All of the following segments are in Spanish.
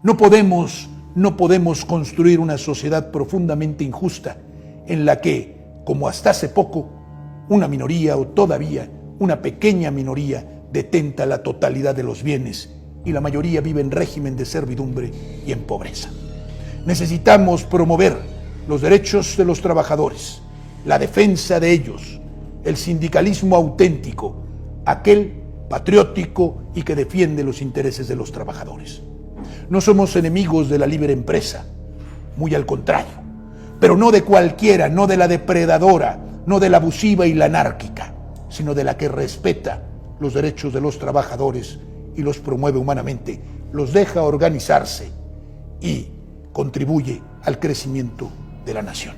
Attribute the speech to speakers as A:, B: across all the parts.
A: No podemos construir una sociedad profundamente injusta en la que, como hasta hace poco, una minoría o todavía una pequeña minoría detenta la totalidad de los bienes y la mayoría vive en régimen de servidumbre y en pobreza. Necesitamos promover los derechos de los trabajadores, la defensa de ellos, el sindicalismo auténtico, aquel patriótico y que defiende los intereses de los trabajadores. No somos enemigos de la libre empresa, muy al contrario, pero no de cualquiera, no de la depredadora, no de la abusiva y la anárquica, sino de la que respeta los derechos de los trabajadores y los promueve humanamente, los deja organizarse y contribuye al crecimiento de la nación.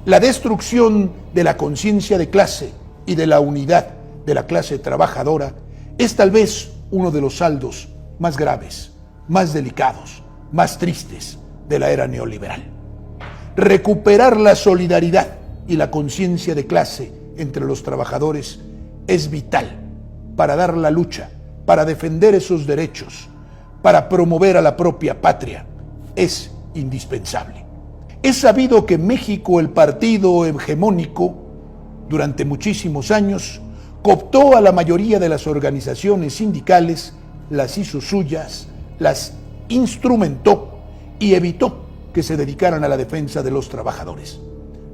A: La destrucción de la conciencia de clase y de la unidad de la clase trabajadora es tal vez uno de los saldos más graves, más delicados, más tristes de la era neoliberal. Recuperar la solidaridad y la conciencia de clase entre los trabajadores es vital para dar la lucha, para defender esos derechos, para promover a la propia patria. Es indispensable. Es sabido que México, el partido hegemónico, durante muchísimos años, cooptó a la mayoría de las organizaciones sindicales, las hizo suyas, las instrumentó y evitó que se dedicaran a la defensa de los trabajadores.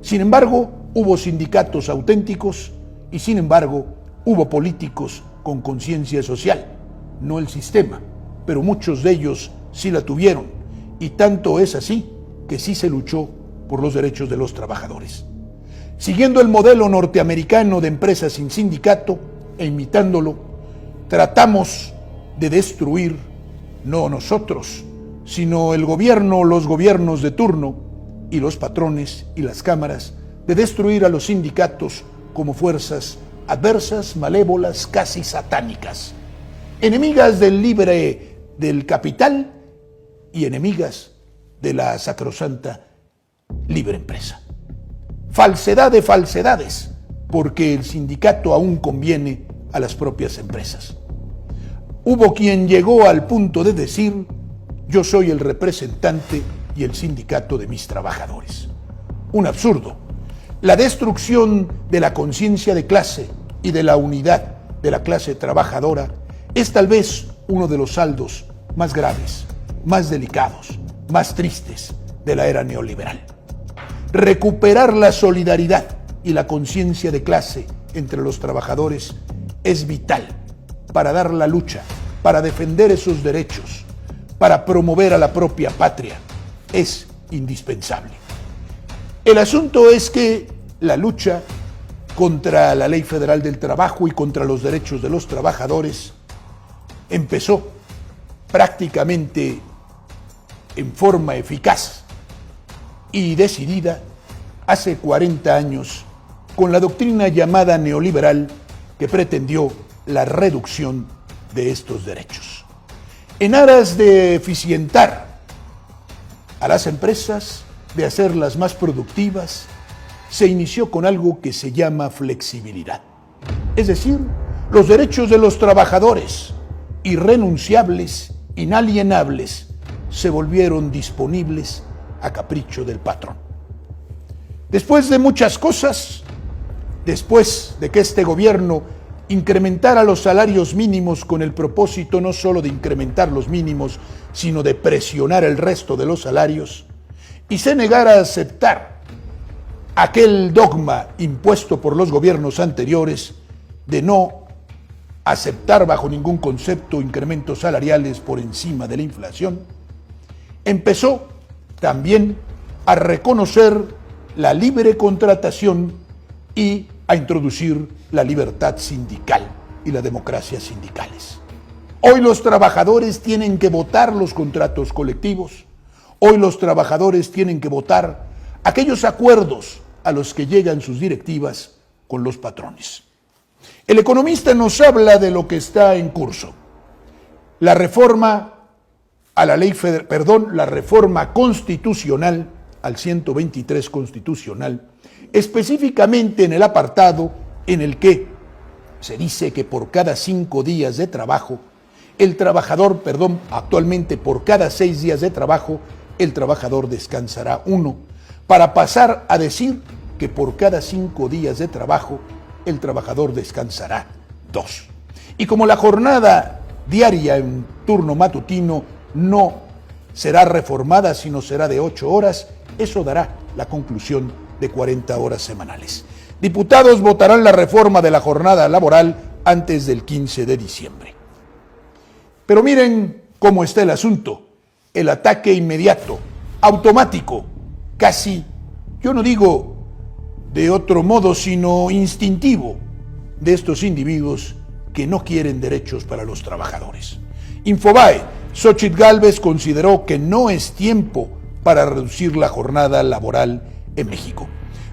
A: Sin embargo, hubo sindicatos auténticos y sin embargo, hubo políticos con conciencia social, no el sistema, pero muchos de ellos sí la tuvieron, y tanto es así que sí se luchó por los derechos de los trabajadores. Siguiendo el modelo norteamericano de empresas sin sindicato e imitándolo, tratamos de destruir, no nosotros, sino el gobierno, los gobiernos de turno y los patrones y las cámaras, de destruir a los sindicatos como fuerzas adversas, malévolas, casi satánicas, enemigas del capital y enemigas de la sacrosanta libre empresa. Falsedad de falsedades, porque el sindicato aún conviene a las propias empresas. Hubo quien llegó al punto de decir: yo soy el representante y el sindicato de mis trabajadores. Un absurdo. La destrucción de la conciencia de clase y de la unidad de la clase trabajadora es tal vez uno de los saldos más graves, más delicados, más tristes de la era neoliberal. Recuperar la solidaridad y la conciencia de clase entre los trabajadores es vital para dar la lucha, para defender esos derechos, para promover a la propia patria. Es indispensable. El asunto es que la lucha contra la Ley Federal del Trabajo y contra los derechos de los trabajadores empezó prácticamente en forma eficaz y decidida hace 40 años con la doctrina llamada neoliberal que pretendió la reducción de estos derechos. En aras de eficientar a las empresas, de hacerlas más productivas, se inició con algo que se llama flexibilidad. Es decir, los derechos de los trabajadores, irrenunciables, inalienables, se volvieron disponibles a capricho del patrón. Después de muchas cosas, después de que este gobierno incrementara los salarios mínimos con el propósito no solo de incrementar los mínimos, sino de presionar el resto de los salarios, y se negara a aceptar aquel dogma impuesto por los gobiernos anteriores de no aceptar bajo ningún concepto incrementos salariales por encima de la inflación, empezó también a reconocer la libre contratación y a introducir la libertad sindical y la democracia sindicales. Hoy los trabajadores tienen que votar los contratos colectivos. Hoy los trabajadores tienen que votar aquellos acuerdos a los que llegan sus directivas con los patrones. El economista nos habla de lo que está en curso. La reforma a la ley la reforma constitucional al 123 constitucional, específicamente en el apartado en el que se dice que por cada 5 días de trabajo Actualmente por cada 6 días de trabajo, el trabajador descansará 1, para pasar a decir que por cada 5 días de trabajo, el trabajador descansará 2. Y como la jornada diaria en turno matutino no será reformada, sino será de 8 horas, eso dará la conclusión de 40 horas semanales. Diputados votarán la reforma de la jornada laboral antes del 15 de diciembre. Pero miren cómo está el asunto. El ataque inmediato, automático, casi, yo no digo de otro modo, sino instintivo, de estos individuos que no quieren derechos para los trabajadores. Infobae, Xóchitl Gálvez consideró que no es tiempo para reducir la jornada laboral en México.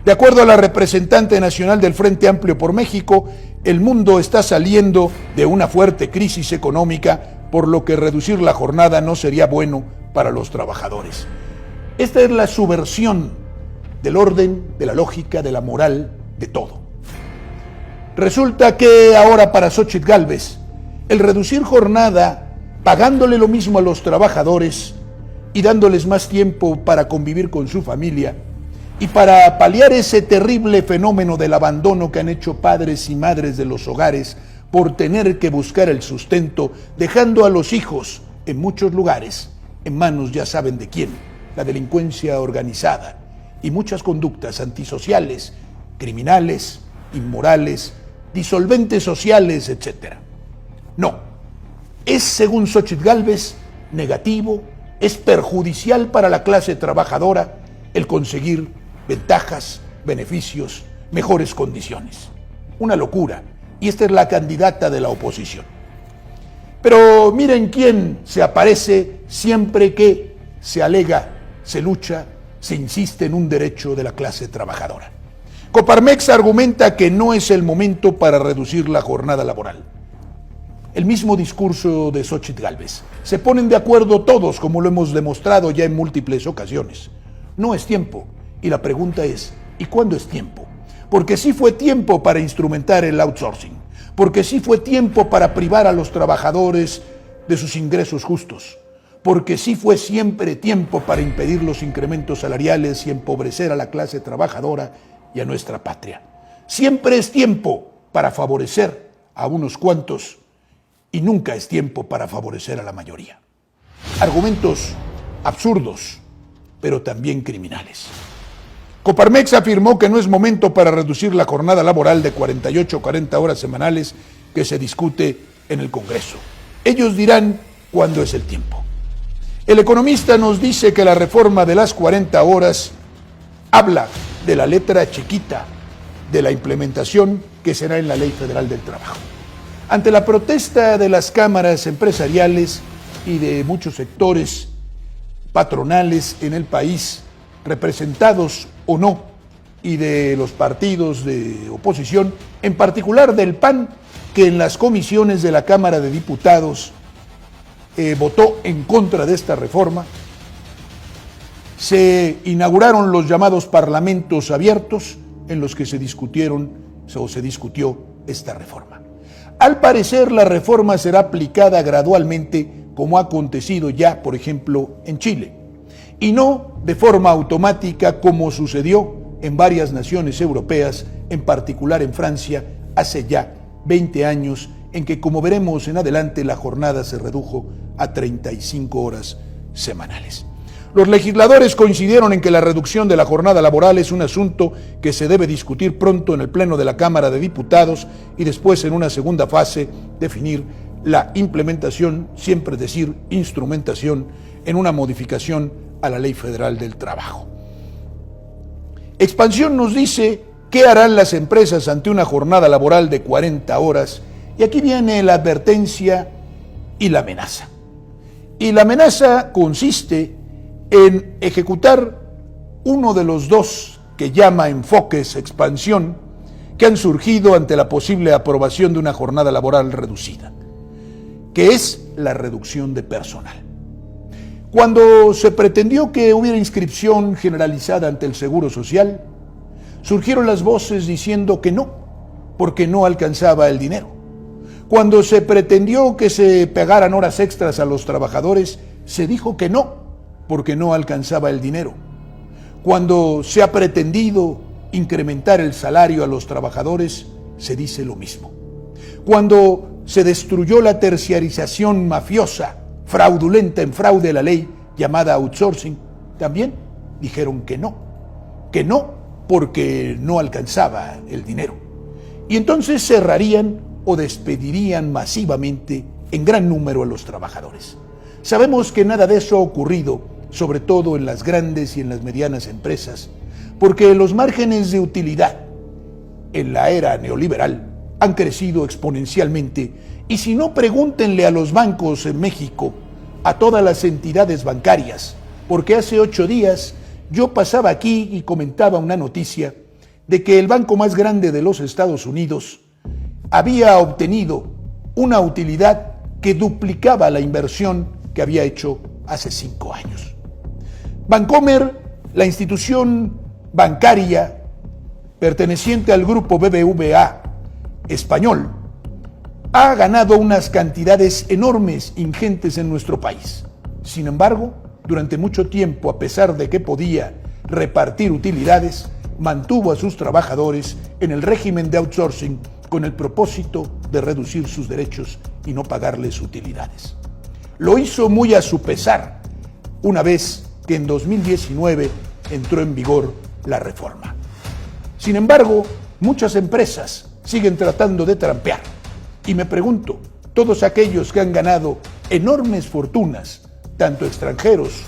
A: De acuerdo a la representante nacional del Frente Amplio por México, el mundo está saliendo de una fuerte crisis económica, por lo que reducir la jornada no sería bueno para los trabajadores. Esta es la subversión del orden, de la lógica, de la moral, de todo. Resulta que ahora para Xóchitl Gálvez, el reducir jornada, pagándole lo mismo a los trabajadores y dándoles más tiempo para convivir con su familia, y para paliar ese terrible fenómeno del abandono que han hecho padres y madres de los hogares por tener que buscar el sustento, dejando a los hijos en muchos lugares en manos ya saben de quién, la delincuencia organizada y muchas conductas antisociales, criminales, inmorales, disolventes sociales, etc. No, es, según Xóchitl Gálvez, negativo, es perjudicial para la clase trabajadora el conseguir ventajas, beneficios, mejores condiciones. Una locura, y esta es la candidata de la oposición. Pero miren quién se aparece siempre que se alega, se lucha, se insiste en un derecho de la clase trabajadora. Coparmex argumenta que no es el momento para reducir la jornada laboral. El mismo discurso de Xóchitl Gálvez. Se ponen de acuerdo todos, como lo hemos demostrado ya en múltiples ocasiones. No es tiempo. Y la pregunta es, ¿y cuándo es tiempo? Porque sí fue tiempo para instrumentar el outsourcing. Porque sí fue tiempo para privar a los trabajadores de sus ingresos justos. Porque sí fue siempre tiempo para impedir los incrementos salariales y empobrecer a la clase trabajadora y a nuestra patria. Siempre es tiempo para favorecer a unos cuantos y nunca es tiempo para favorecer a la mayoría. Argumentos absurdos, pero también criminales. Coparmex afirmó que no es momento para reducir la jornada laboral de 48 o 40 horas semanales que se discute en el Congreso. Ellos dirán cuándo es el tiempo. El Economista nos dice que la reforma de las 40 horas habla de la letra chiquita de la implementación que será en la Ley Federal del Trabajo. Ante la protesta de las cámaras empresariales y de muchos sectores patronales en el país, representados o no, y de los partidos de oposición, en particular del PAN, que en las comisiones de la Cámara de Diputados votó en contra de esta reforma, se inauguraron los llamados parlamentos abiertos en los que se discutió esta reforma. Al parecer, la reforma será aplicada gradualmente, como ha acontecido ya, por ejemplo, en Chile, y no de forma automática como sucedió en varias naciones europeas, en particular en Francia, hace ya 20 años, en que, como veremos en adelante, la jornada se redujo a 35 horas semanales. Los legisladores coincidieron en que la reducción de la jornada laboral es un asunto que se debe discutir pronto en el Pleno de la Cámara de Diputados y después, en una segunda fase, definir la implementación, siempre decir instrumentación, en una modificación a la Ley Federal del Trabajo. Expansión nos dice qué harán las empresas ante una jornada laboral de 40 horas, y aquí viene la advertencia y la amenaza. Y la amenaza consiste en ejecutar uno de los dos que llama enfoques expansión que han surgido ante la posible aprobación de una jornada laboral reducida, que es la reducción de personal. Cuando se pretendió que hubiera inscripción generalizada ante el Seguro Social, surgieron las voces diciendo que no, porque no alcanzaba el dinero. Cuando se pretendió que se pagaran horas extras a los trabajadores, se dijo que no, porque no alcanzaba el dinero. Cuando se ha pretendido incrementar el salario a los trabajadores, se dice lo mismo. Cuando se destruyó la terciarización mafiosa, fraudulenta en fraude a la ley, llamada outsourcing, también dijeron que no porque no alcanzaba el dinero. Y entonces cerrarían o despedirían masivamente en gran número a los trabajadores. Sabemos que nada de eso ha ocurrido, sobre todo en las grandes y en las medianas empresas, porque los márgenes de utilidad en la era neoliberal han crecido exponencialmente, y si no, pregúntenle a los bancos en México, a todas las entidades bancarias, porque hace 8 días yo pasaba aquí y comentaba una noticia de que el banco más grande de los Estados Unidos había obtenido una utilidad que duplicaba la inversión que había hecho hace 5 años. Bancomer, la institución bancaria perteneciente al grupo BBVA español, ha ganado unas cantidades enormes, ingentes en nuestro país. Sin embargo, durante mucho tiempo, a pesar de que podía repartir utilidades, mantuvo a sus trabajadores en el régimen de outsourcing con el propósito de reducir sus derechos y no pagarles utilidades. Lo hizo muy a su pesar, una vez que en 2019 entró en vigor la reforma. Sin embargo, muchas empresas siguen tratando de trampear. Y me pregunto, todos aquellos que han ganado enormes fortunas, tanto extranjeros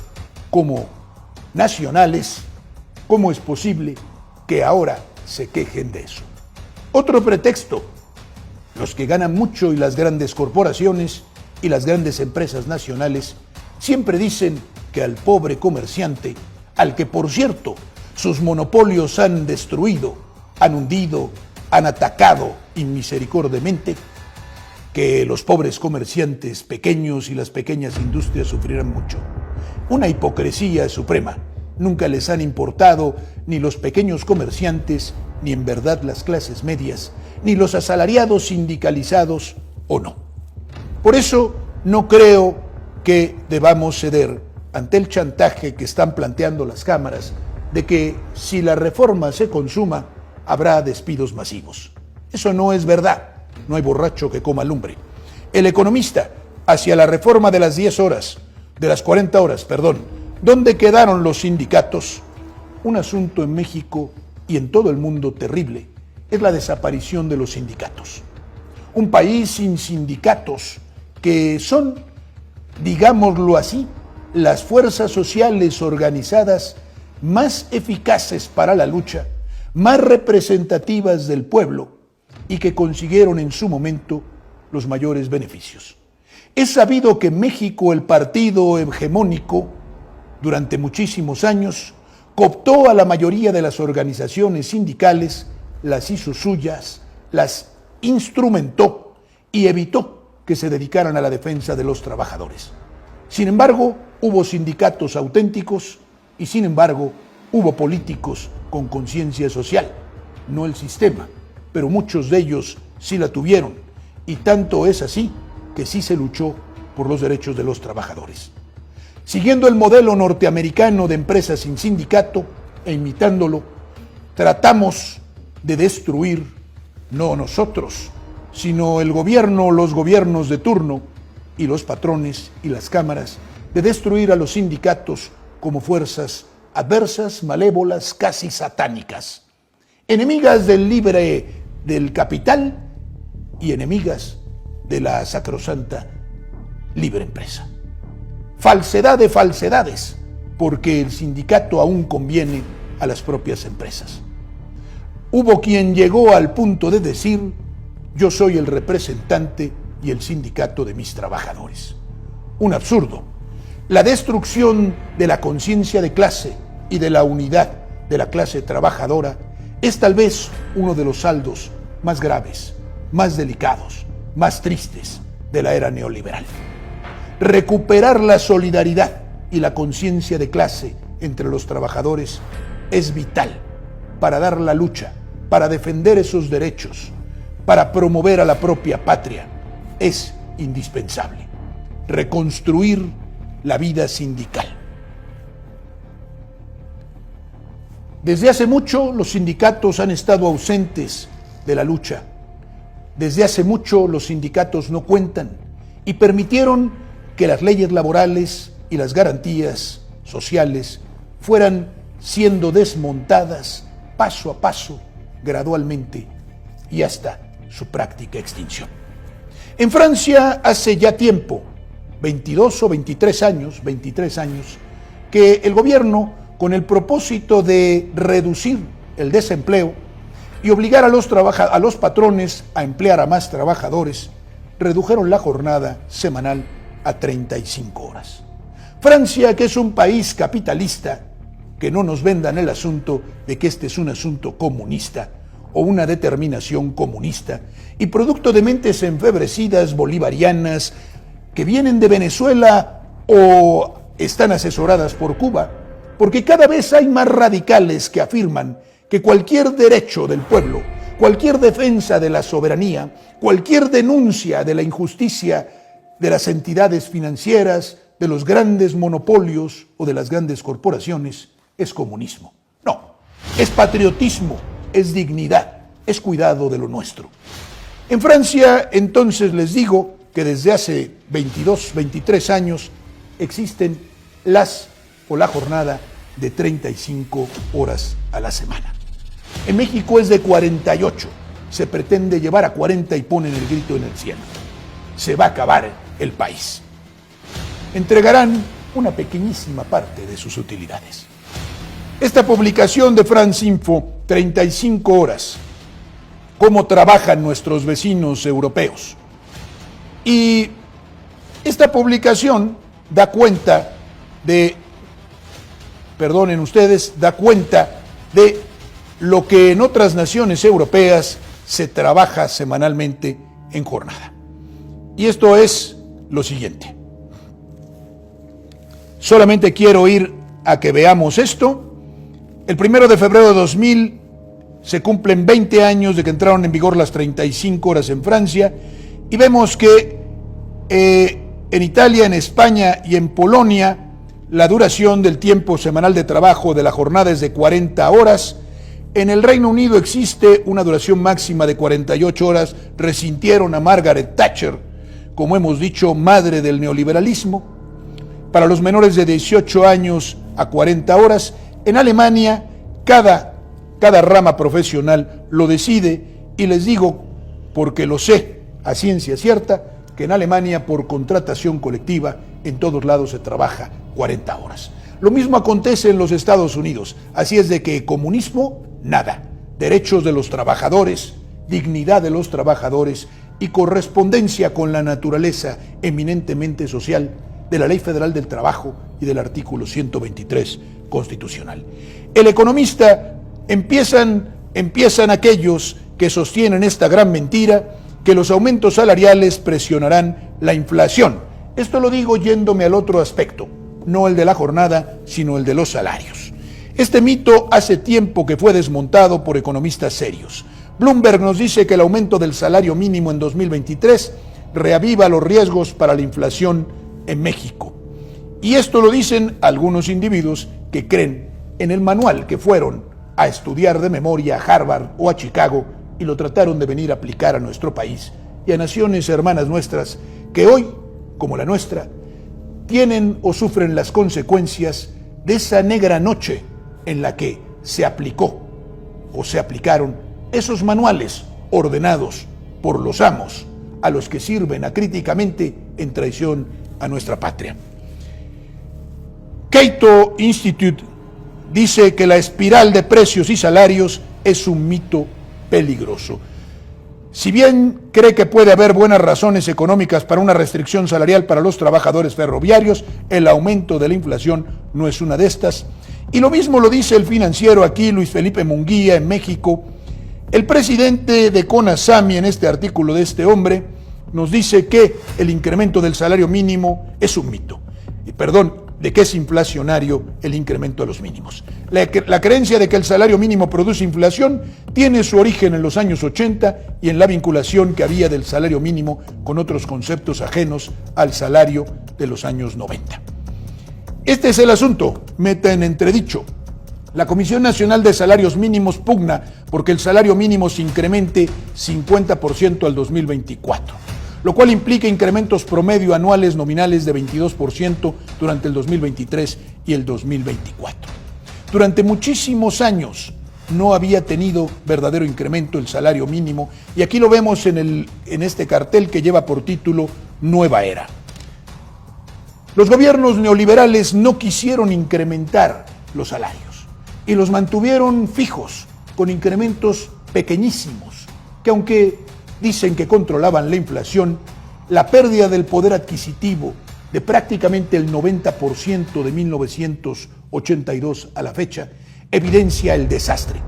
A: como nacionales, ¿cómo es posible que ahora se quejen de eso? Otro pretexto: los que ganan mucho y las grandes corporaciones y las grandes empresas nacionales siempre dicen que al pobre comerciante, al que por cierto sus monopolios han destruido, han hundido, han atacado inmisericordiamente, que los pobres comerciantes pequeños y las pequeñas industrias sufrirán mucho. Una hipocresía suprema. Nunca les han importado ni los pequeños comerciantes, ni en verdad las clases medias, ni los asalariados sindicalizados o no. Por eso no creo que debamos ceder ante el chantaje que están planteando las cámaras de que si la reforma se consuma, habrá despidos masivos. Eso no es verdad. No hay borracho que coma lumbre. El Economista, hacia la reforma de las 10 horas, de las 40 horas, ¿dónde quedaron los sindicatos? Un asunto en México y en todo el mundo terrible es la desaparición de los sindicatos. Un país sin sindicatos, que son, digámoslo así, las fuerzas sociales organizadas más eficaces para la lucha, más representativas del pueblo, y que consiguieron en su momento los mayores beneficios. Es sabido que en México el partido hegemónico, durante muchísimos años, cooptó a la mayoría de las organizaciones sindicales, las hizo suyas, las instrumentó y evitó que se dedicaran a la defensa de los trabajadores. Sin embargo, hubo sindicatos auténticos y sin embargo, hubo políticos con conciencia social, no el sistema, pero muchos de ellos sí la tuvieron, y tanto es así que sí se luchó por los derechos de los trabajadores. Siguiendo el modelo norteamericano de empresas sin sindicato e imitándolo, tratamos de destruir, no nosotros, sino el gobierno, los gobiernos de turno y los patrones y las cámaras, de destruir a los sindicatos como fuerzas adversas, malévolas, casi satánicas, enemigas del capital y enemigas de la sacrosanta libre empresa. Falsedad de falsedades, porque el sindicato aún conviene a las propias empresas. Hubo quien llegó al punto de decir: yo soy el representante y el sindicato de mis trabajadores. Un absurdo. La destrucción de la conciencia de clase y de la unidad de la clase trabajadora es tal vez uno de los saldos más graves, más delicados, más tristes de la era neoliberal. Recuperar la solidaridad y la conciencia de clase entre los trabajadores es vital para dar la lucha, para defender esos derechos, para promover a la propia patria es indispensable: reconstruir la vida sindical. Desde hace mucho los sindicatos han estado ausentes de la lucha. Desde hace mucho los sindicatos no cuentan y permitieron que las leyes laborales y las garantías sociales fueran siendo desmontadas paso a paso, gradualmente y hasta su práctica extinción. En Francia hace ya tiempo, 22 o 23 años, que el gobierno, con el propósito de reducir el desempleo y obligar a los patrones a emplear a más trabajadores, redujeron la jornada semanal a 35 horas. Francia, que es un país capitalista, que no nos vendan el asunto de que este es un asunto comunista o una determinación comunista, y producto de mentes enfebrecidas bolivarianas que vienen de Venezuela o están asesoradas por Cuba, porque cada vez hay más radicales que afirman que cualquier derecho del pueblo, cualquier defensa de la soberanía, cualquier denuncia de la injusticia de las entidades financieras, de los grandes monopolios o de las grandes corporaciones, es comunismo. No, es patriotismo, es dignidad, es cuidado de lo nuestro. En Francia, entonces, les digo que desde hace 22, 23 años existen la jornada de 35 horas a la semana. En México es de 48, se pretende llevar a 40 y ponen el grito en el cielo. Se va a acabar el país. Entregarán una pequeñísima parte de sus utilidades. Esta publicación de France Info, 35 horas, cómo trabajan nuestros vecinos europeos. Y esta publicación da cuenta de lo que en otras naciones europeas se trabaja semanalmente en jornada. Y esto es lo siguiente. Solamente quiero ir a que veamos esto. El 1 de febrero de 2000 se cumplen 20 años de que entraron en vigor las 35 horas en Francia, y vemos que en Italia, en España y en Polonia la duración del tiempo semanal de trabajo de la jornada es de 40 horas. En el Reino Unido existe una duración máxima de 48 horas. Resintieron a Margaret Thatcher, como hemos dicho, madre del neoliberalismo. Para los menores de 18 años a 40 horas. En Alemania, cada rama profesional lo decide, y les digo, porque lo sé a ciencia cierta, que en Alemania por contratación colectiva en todos lados se trabaja 40 horas. Lo mismo acontece en los Estados Unidos. Así es de que comunismo, nada. Derechos de los trabajadores, dignidad de los trabajadores y correspondencia con la naturaleza eminentemente social de la Ley Federal del Trabajo y del artículo 123 constitucional. El economista empiezan aquellos que sostienen esta gran mentira, que los aumentos salariales presionarán la inflación. Esto lo digo yéndome al otro aspecto, no el de la jornada, sino el de los salarios. Este mito hace tiempo que fue desmontado por economistas serios. Bloomberg nos dice que el aumento del salario mínimo en 2023 reaviva los riesgos para la inflación en México. Y esto lo dicen algunos individuos que creen en el manual, que fueron a estudiar de memoria a Harvard o a Chicago y lo trataron de venir a aplicar a nuestro país y a naciones hermanas nuestras que hoy, como la nuestra, tienen o sufren las consecuencias de esa negra noche en la que se aplicó o se aplicaron esos manuales ordenados por los amos a los que sirven acríticamente en traición a nuestra patria. Cato Institute dice que la espiral de precios y salarios es un mito peligroso. Si bien cree que puede haber buenas razones económicas para una restricción salarial para los trabajadores ferroviarios, el aumento de la inflación no es una de estas. Y lo mismo lo dice el financiero aquí, Luis Felipe Munguía, en México. El presidente de CONASAMI, en este artículo de este hombre, nos dice que el incremento del salario mínimo es un mito. de que es inflacionario el incremento de los mínimos. La creencia de que el salario mínimo produce inflación tiene su origen en los años 80 y en la vinculación que había del salario mínimo con otros conceptos ajenos al salario de los años 90. Este es el asunto, meta en entredicho. La Comisión Nacional de Salarios Mínimos pugna porque el salario mínimo se incremente 50% al 2024. Lo cual implica incrementos promedio anuales nominales de 22% durante el 2023 y el 2024. Durante muchísimos años no había tenido verdadero incremento el salario mínimo y aquí lo vemos en este cartel que lleva por título Nueva Era. Los gobiernos neoliberales no quisieron incrementar los salarios y los mantuvieron fijos con incrementos pequeñísimos que aunque dicen que controlaban la inflación, la pérdida del poder adquisitivo de prácticamente el 90% de 1982 a la fecha evidencia el desastre,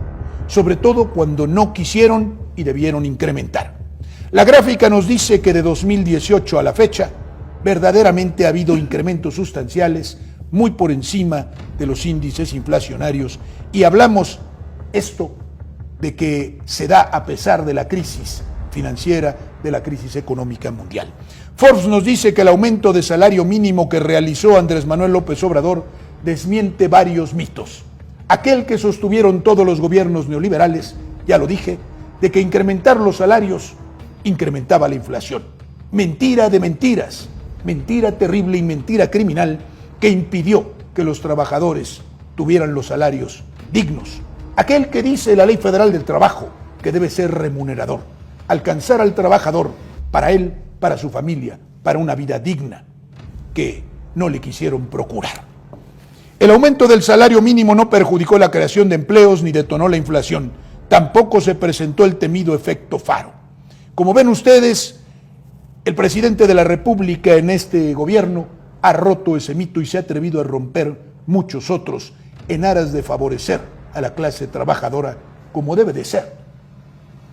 A: sobre todo cuando no quisieron y debieron incrementar. La gráfica nos dice que de 2018 a la fecha verdaderamente ha habido incrementos sustanciales muy por encima de los índices inflacionarios y hablamos esto de que se da a pesar de la crisis financiera, de la crisis económica mundial. Forbes nos dice que el aumento de salario mínimo que realizó Andrés Manuel López Obrador desmiente varios mitos. Aquel que sostuvieron todos los gobiernos neoliberales, ya lo dije, de que incrementar los salarios incrementaba la inflación. Mentira de mentiras, mentira terrible y mentira criminal que impidió que los trabajadores tuvieran los salarios dignos. Aquel que dice la Ley Federal del Trabajo que debe ser remunerador. Alcanzar al trabajador para él, para su familia, para una vida digna que no le quisieron procurar. El aumento del salario mínimo no perjudicó la creación de empleos ni detonó la inflación. Tampoco se presentó el temido efecto Faro. Como ven ustedes, el presidente de la República en este gobierno ha roto ese mito y se ha atrevido a romper muchos otros en aras de favorecer a la clase trabajadora como debe de ser.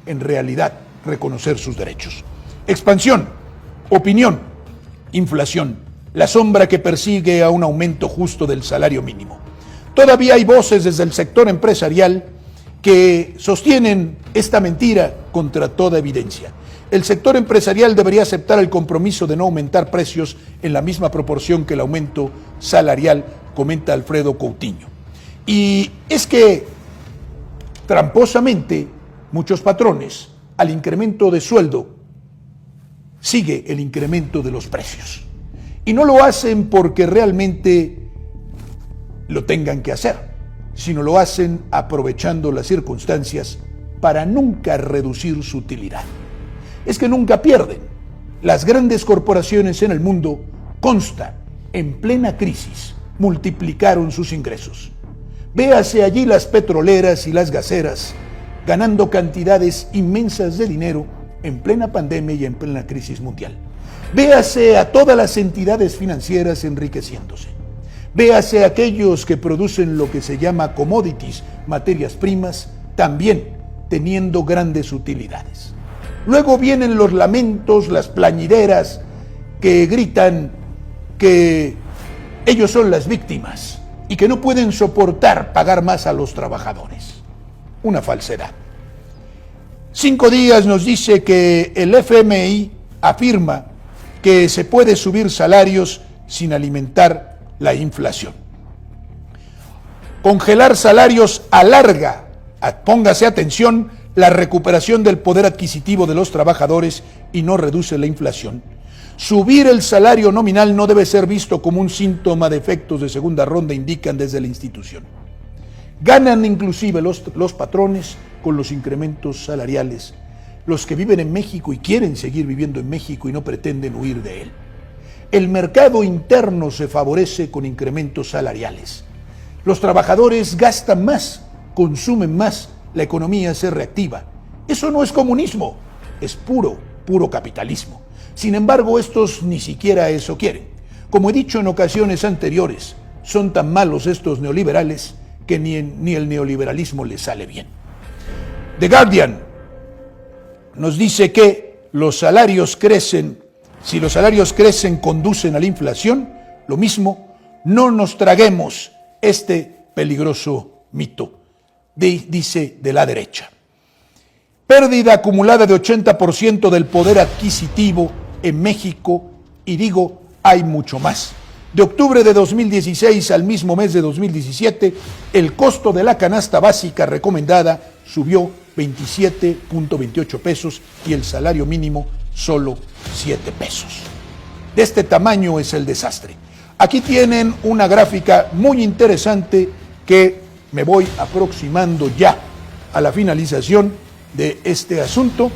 A: En realidad, reconocer sus derechos. Expansión, opinión, inflación, la sombra que persigue a un aumento justo del salario mínimo. Todavía hay voces desde el sector empresarial que sostienen esta mentira contra toda evidencia. El sector empresarial debería aceptar el compromiso de no aumentar precios en la misma proporción que el aumento salarial, comenta Alfredo Coutinho. Y es que, tramposamente, muchos patrones, al incremento de sueldo, sigue el incremento de los precios. Y no lo hacen porque realmente lo tengan que hacer, sino lo hacen aprovechando las circunstancias para nunca reducir su utilidad. Es que nunca pierden. Las grandes corporaciones en el mundo, consta, en plena crisis, multiplicaron sus ingresos. Véase allí las petroleras y las gaseras, ganando cantidades inmensas de dinero en plena pandemia y en plena crisis mundial. Véase a todas las entidades financieras enriqueciéndose. Véase a aquellos que producen lo que se llama commodities, materias primas, también teniendo grandes utilidades. Luego vienen los lamentos, las plañideras que gritan que ellos son las víctimas y que no pueden soportar pagar más a los trabajadores. Una falsedad. 5 Días nos dice que el FMI afirma que se puede subir salarios sin alimentar la inflación. Congelar salarios alarga, póngase atención, la recuperación del poder adquisitivo de los trabajadores y no reduce la inflación. Subir el salario nominal no debe ser visto como un síntoma de efectos de segunda ronda, indican desde la institución. Ganan inclusive los patrones con los incrementos salariales, los que viven en México y quieren seguir viviendo en México y no pretenden huir de él. El mercado interno se favorece con incrementos salariales. Los trabajadores gastan más, consumen más, la economía se reactiva. Eso no es comunismo, es puro capitalismo. Sin embargo, estos ni siquiera eso quieren. Como he dicho en ocasiones anteriores, son tan malos estos neoliberales que ni el neoliberalismo les sale bien. The Guardian nos dice que los salarios crecen, si los salarios crecen conducen a la inflación, lo mismo no nos traguemos este peligroso mito, dice de la derecha. Pérdida acumulada de 80% del poder adquisitivo en México, y digo, hay mucho más. De octubre de 2016 al mismo mes de 2017, el costo de la canasta básica recomendada subió 27.28 pesos y el salario mínimo solo 7 pesos. De este tamaño es el desastre. Aquí tienen una gráfica muy interesante que me voy aproximando ya a la finalización de este asunto.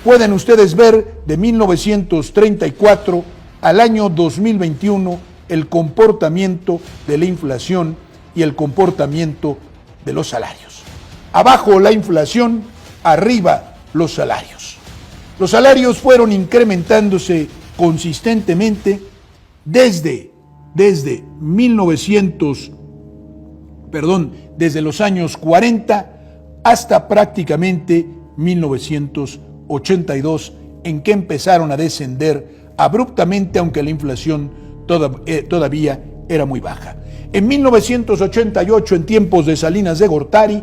A: Pueden ustedes ver de 1934 al año 2021 el comportamiento de la inflación y el comportamiento de los salarios. Abajo la inflación, arriba los salarios. Los salarios fueron incrementándose consistentemente desde los años 40 hasta prácticamente 1982, en que empezaron a descender abruptamente, aunque la inflación todavía era muy baja. En 1988, en tiempos de Salinas de Gortari,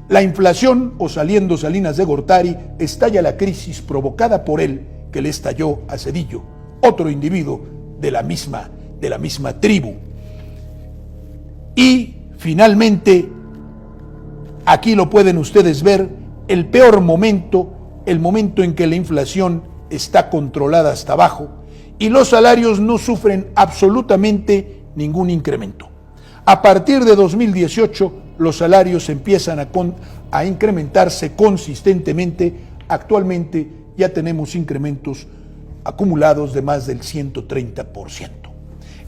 A: la inflación, o saliendo Salinas de Gortari, estalla la crisis provocada por él, que le estalló a Zedillo, otro individuo de la misma tribu. Y finalmente, aquí lo pueden ustedes ver, el peor momento, el momento en que la inflación está controlada hasta abajo y los salarios no sufren absolutamente ningún incremento. A partir de 2018, los salarios empiezan a incrementarse consistentemente. Actualmente ya tenemos incrementos acumulados de más del 130%.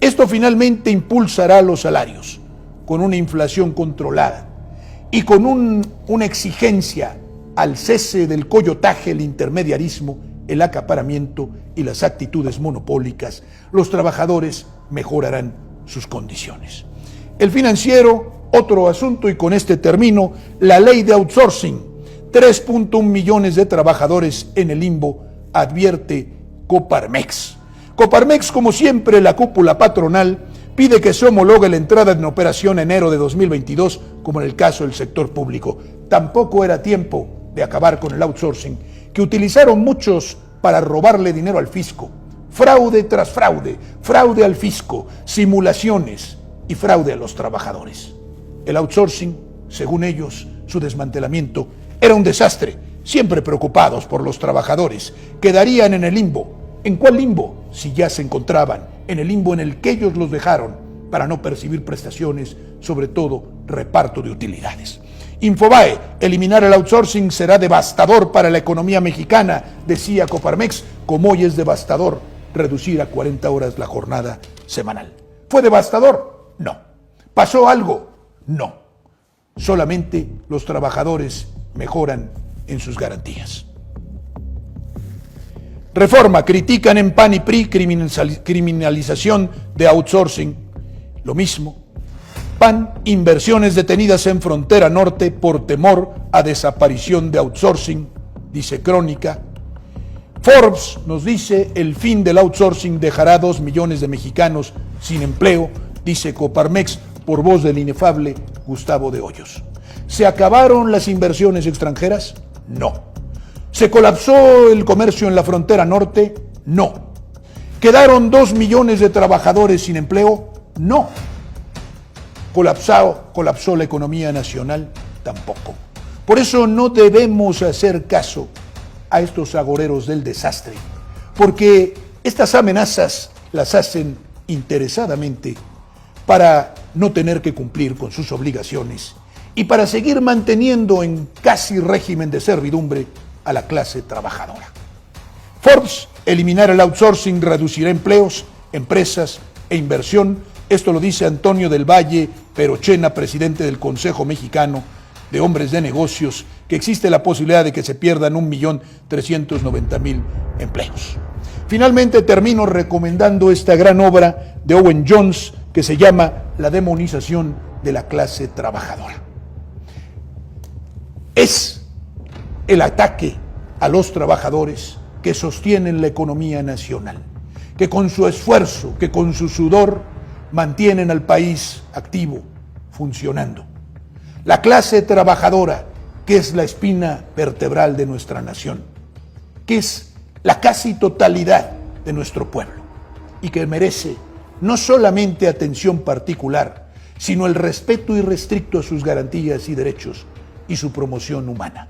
A: Esto finalmente impulsará los salarios con una inflación controlada y con una exigencia al cese del coyotaje, el intermediarismo, el acaparamiento y las actitudes monopólicas. Los trabajadores mejorarán sus condiciones. El Financiero, otro asunto, y con este termino, la ley de outsourcing. 3.1 millones de trabajadores en el limbo, advierte Coparmex. Coparmex, como siempre, la cúpula patronal, pide que se homologue la entrada en operación en enero de 2022, como en el caso del sector público. Tampoco era tiempo de acabar con el outsourcing, que utilizaron muchos para robarle dinero al fisco. Fraude tras fraude, fraude al fisco, simulaciones y fraude a los trabajadores. El outsourcing, según ellos, su desmantelamiento era un desastre, siempre preocupados por los trabajadores. Quedarían en el limbo. ¿En cuál limbo? Si ya se encontraban en el limbo en el que ellos los dejaron para no percibir prestaciones, sobre todo reparto de utilidades. Infobae, eliminar el outsourcing será devastador para la economía mexicana, decía Coparmex, como hoy es devastador reducir a 40 horas la jornada semanal. ¿Fue devastador? No. ¿Pasó algo? No. Solamente los trabajadores mejoran en sus garantías. Reforma, critican en PAN y PRI criminalización de outsourcing. Lo mismo. PAN, inversiones detenidas en frontera norte por temor a desaparición de outsourcing, dice Crónica. Forbes nos dice, el fin del outsourcing dejará 2 millones de mexicanos sin empleo, dice Coparmex, por voz del inefable Gustavo de Hoyos. ¿Se acabaron las inversiones extranjeras? No. ¿Se colapsó el comercio en la frontera norte? No. ¿Quedaron 2 millones de trabajadores sin empleo? No. ¿Colapsó la economía nacional? Tampoco. Por eso no debemos hacer caso a estos agoreros del desastre, porque estas amenazas las hacen interesadamente para no tener que cumplir con sus obligaciones y para seguir manteniendo en casi régimen de servidumbre a la clase trabajadora. Forbes, eliminar el outsourcing reducirá empleos, empresas e inversión. Esto lo dice Antonio del Valle Perochena, presidente del Consejo Mexicano de Hombres de Negocios, que existe la posibilidad de que se pierdan 1.390.000 empleos. Finalmente termino recomendando esta gran obra de Owen Jones que se llama La demonización de la clase trabajadora. Es el ataque a los trabajadores que sostienen la economía nacional, que con su esfuerzo, que con su sudor mantienen al país activo, funcionando. La clase trabajadora, que es la espina vertebral de nuestra nación, que es la casi totalidad de nuestro pueblo y que merece no solamente atención particular, sino el respeto irrestricto a sus garantías y derechos y su promoción humana.